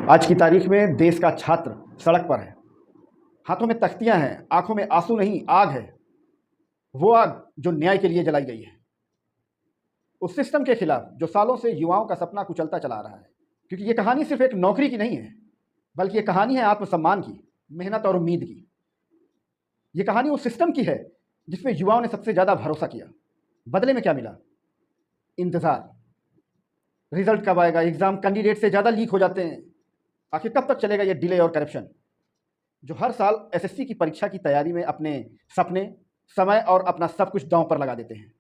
आज की तारीख में देश का छात्र सड़क पर है, हाथों में तख्तियां हैं, आंखों में आंसू नहीं आग है। वो आग जो न्याय के लिए जलाई गई है, उस सिस्टम के खिलाफ जो सालों से युवाओं का सपना कुचलता चला रहा है। क्योंकि ये कहानी सिर्फ एक नौकरी की नहीं है, बल्कि ये कहानी है आत्मसम्मान की, मेहनत और उम्मीद की। ये कहानी उस सिस्टम की है जिसमें युवाओं ने सबसे ज़्यादा भरोसा किया। बदले में क्या मिला? इंतज़ार। रिजल्ट कब आएगा? एग्ज़ाम कैंडिडेट से ज़्यादा लीक हो जाते हैं। आखिर कब तक चलेगा ये डिले और करप्शन, जो हर साल एसएससी की परीक्षा की तैयारी में अपने सपने, समय और अपना सब कुछ दांव पर लगा देते हैं।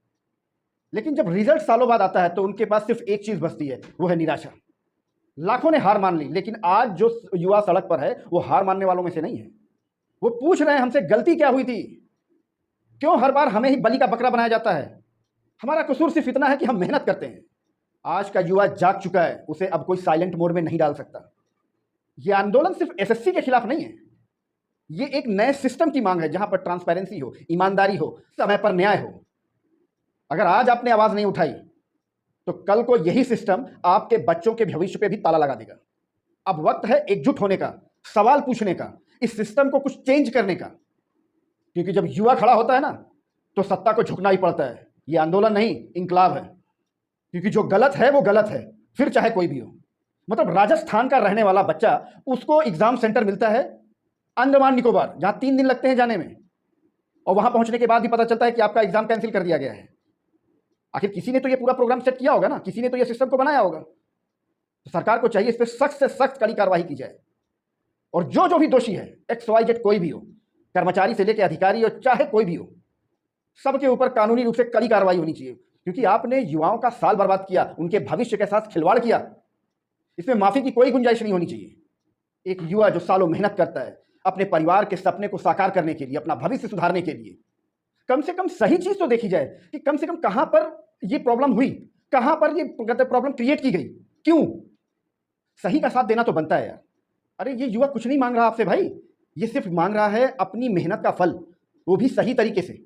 लेकिन जब रिजल्ट सालों बाद आता है तो उनके पास सिर्फ एक चीज़ बचती है, वो है निराशा। लाखों ने हार मान ली, लेकिन आज जो युवा सड़क पर है वो हार मानने वालों में से नहीं है। वो पूछ रहे हैं हमसे गलती क्या हुई थी, क्यों हर बार हमें ही बलि का बकरा बनाया जाता है। हमारा कसूर सिर्फ इतना है कि हम मेहनत करते हैं। आज का युवा जाग चुका है, उसे अब कोई साइलेंट मोड में नहीं डाल सकता। ये आंदोलन सिर्फ एसएससी के खिलाफ नहीं है, ये एक नए सिस्टम की मांग है जहां पर ट्रांसपेरेंसी हो, ईमानदारी हो, समय पर न्याय हो। अगर आज आपने आवाज नहीं उठाई तो कल को यही सिस्टम आपके बच्चों के भविष्य पे भी ताला लगा देगा। अब वक्त है एकजुट होने का, सवाल पूछने का, इस सिस्टम को कुछ चेंज करने का। क्योंकि जब युवा खड़ा होता है ना, तो सत्ता को झुकना ही पड़ता है। ये आंदोलन नहीं, इंकलाब है। क्योंकि जो गलत है वो गलत है, फिर चाहे कोई भी हो। मतलब राजस्थान का रहने वाला बच्चा, उसको एग्जाम सेंटर मिलता है अंडमान निकोबार, जहां 3 दिन लगते हैं जाने में, और वहां पहुंचने के बाद भी पता चलता है कि आपका एग्जाम कैंसिल कर दिया गया है। आखिर किसी ने तो ये पूरा प्रोग्राम सेट किया होगा ना, किसी ने तो ये सिस्टम को बनाया होगा। तो सरकार को चाहिए इस पर सख्त से सख्त कड़ी कार्रवाई की जाए, और जो जो भी दोषी है, XYZ कोई भी हो, कर्मचारी से लेकर अधिकारी हो, चाहे कोई भी हो, सबके ऊपर कानूनी रूप से कड़ी कार्रवाई होनी चाहिए। क्योंकि आपने युवाओं का साल बर्बाद किया, उनके भविष्य के साथ खिलवाड़ किया, इसमें माफी की कोई गुंजाइश नहीं होनी चाहिए। एक युवा जो सालों मेहनत करता है अपने परिवार के सपने को साकार करने के लिए, अपना भविष्य सुधारने के लिए, कम से कम सही चीज तो देखी जाए कि कम से कम कहां पर ये प्रॉब्लम हुई, कहां पर ये प्रॉब्लम क्रिएट की गई, क्यों। सही का साथ देना तो बनता है यार। अरे ये युवा कुछ नहीं मांग रहा आपसे भाई, ये सिर्फ मांग रहा है अपनी मेहनत का फल, वो भी सही तरीके से।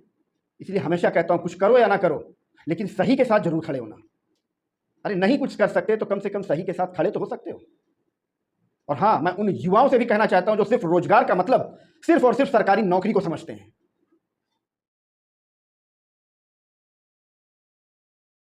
इसलिए हमेशा कहता हूं, कुछ करो या ना करो, लेकिन सही के साथ जरूर खड़े होना। अरे नहीं कुछ कर सकते तो कम से कम सही के साथ खड़े तो हो सकते हो। और हाँ, मैं उन युवाओं से भी कहना चाहता हूं जो सिर्फ रोजगार का मतलब सिर्फ और सिर्फ सरकारी नौकरी को समझते हैं।